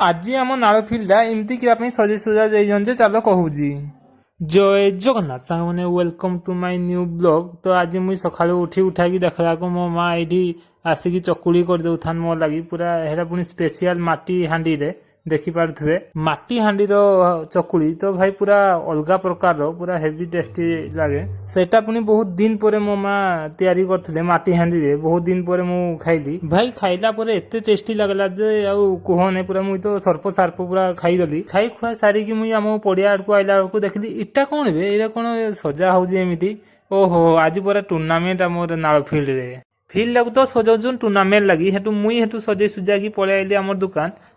आज आम नाल फिल्डा एमती करने सजे सुजा जे चल कहूँ जय जगन्नाथ सांग मैंने welcome to my new blog. तो आज मुई सकाळु उठी उठाकी देखला को मो माँ एठी आसिकी चकुली कर देउथान मोर लागी पूरा हेडा पुनी स्पेशल माटी हांडी रे देखि पारथुवे माटी हांडी रो चकुली तो भाई पूरा अलगा प्रकार रो पूरा हेवी टेस्टी लागे। सेटा पुनी बहुत दिन परे मो माँ तैयारी करथिले माटी हांडी रे बहुत दिन परे मु खाइली भाई खाइला परे एते टेस्टी लागला जे आउ कोहने पूरा मुई तो सर्प सार्प पूरा खाई गली खाई खुआ सारी की मुई आम पड़िया आड़को आइला को देखली इटा कोन बे एरा कोन सजा होउजी एमिति। ओहो आज पूरा टूर्नामेंट मोर नाल फील्ड रे फील्ड लगू तो सजाउन टूर्नामेंट लगी हेतु मुई हेतु सजे सुजा की पळे आइली हमर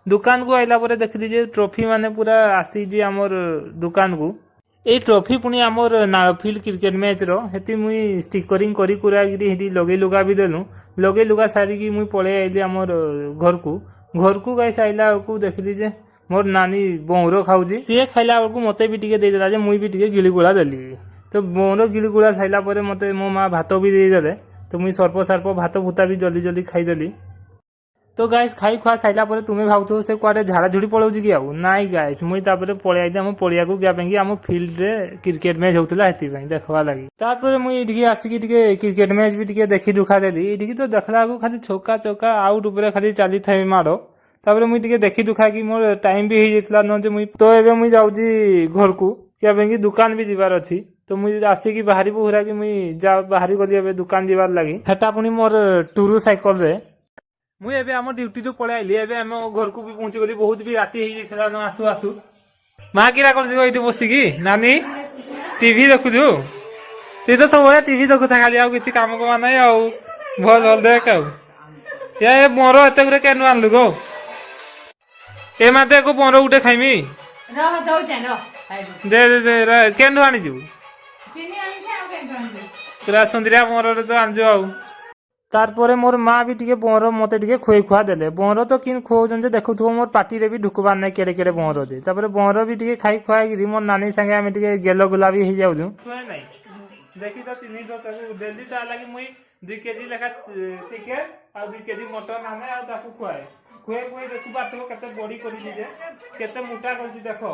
दुकान को आइला परे देखली जे ट्रॉफी माने पूरा आसी जे हमर दुकान को ए ट्रॉफी पुनी हमर नाल फील्ड क्रिकेट मैच रो हेति मुई स्टिकरिंग करी कुरा गिरी हेति लगे लुगा भी देलु लगे लुगा सारी की मुई पळे आइली हमर घर को गाइस आइला को देखली जे मोर नानी बोंरो खाउजी सी खाइला को मते भी टिके दे देला जे मुई भी टिके गिली गुळा देली तो बोंरो गिली गुळा खाइला परे मते मो मां भातो भी दे देले तो मुई सर्प सार्प भात भूता भी जल्दी जल्दी खाईदेली। तो गाइस खाई खुआ साइला परे तुम्हें भावथो से कुआडे झाड़ा झुड़ी पळौजी कि आउ नाइ गाइस मुई तापरे पळे आइदे हम पड़िया को गया पेंगी हम फील्ड रे क्रिकेट मैच होतला हेति पई देखवा लागि तापरे मुई इडिके आसिकी टिके क्रिकेट मैच भी टिके देखि दुखा देली इडिकी तो देखला को खाली छोका चौका आउट ऊपर खाली चाली थाई मारो तापरे मुई टिके देखि दुखा कि मोर टाइम भी हे जेतला न जे मुई तो एबे मुई जाउजी घर को क्या पेंगी दुकान भी जिबार अछि तो मुई आसिकी बाहरी पुरा कि मुई जा बाहरी गली एबे दुकान जिबार लागि हेटा पुनी मोर टुरु साइकल रे मुई एबे हम ड्यूटी तो पळे आइली एबे हम घर को भी पहुंची गली बहुत भी राती हे जेतला न आसु आसु मां किरा कर दिगो इति बसिकी नानी टीवी देखुजु ते तो सब टीवी देखु था खाली आ किछि काम को नै आ भल भल देख आ ए मोरो एते गुरे केनु आनलु गो ए माते को मोरो उठे खाइमी रह दौ चेनो दे दे दे केनु आनी जु चिनी आनी छे आ केन आनी पूरा सुंदरिया मोर तो आनजो आउ तारपरे मोर माँ भी टिके बोंरो मते टिके खोई खुआ देले बोंरो तो किन खोजन जे देखुथो मोर पार्टी रे भी ढुकबार नै केड़े केड़े बोंरो जे तारपरे बोंरो भी टिके खाई खुआ गिरी मोर नानी संगे आमे टिके गेलो गुलाबी हे जाउजु नै देखि तो चिनी तो ताकू डेली ता लागि मुई 2 केजी लेखा चिकेन आ 2 केजी मटन आने आ ताकू खुआए खुए खुए देखु बात केते बॉडी करि जे केते मोटा करछि देखो।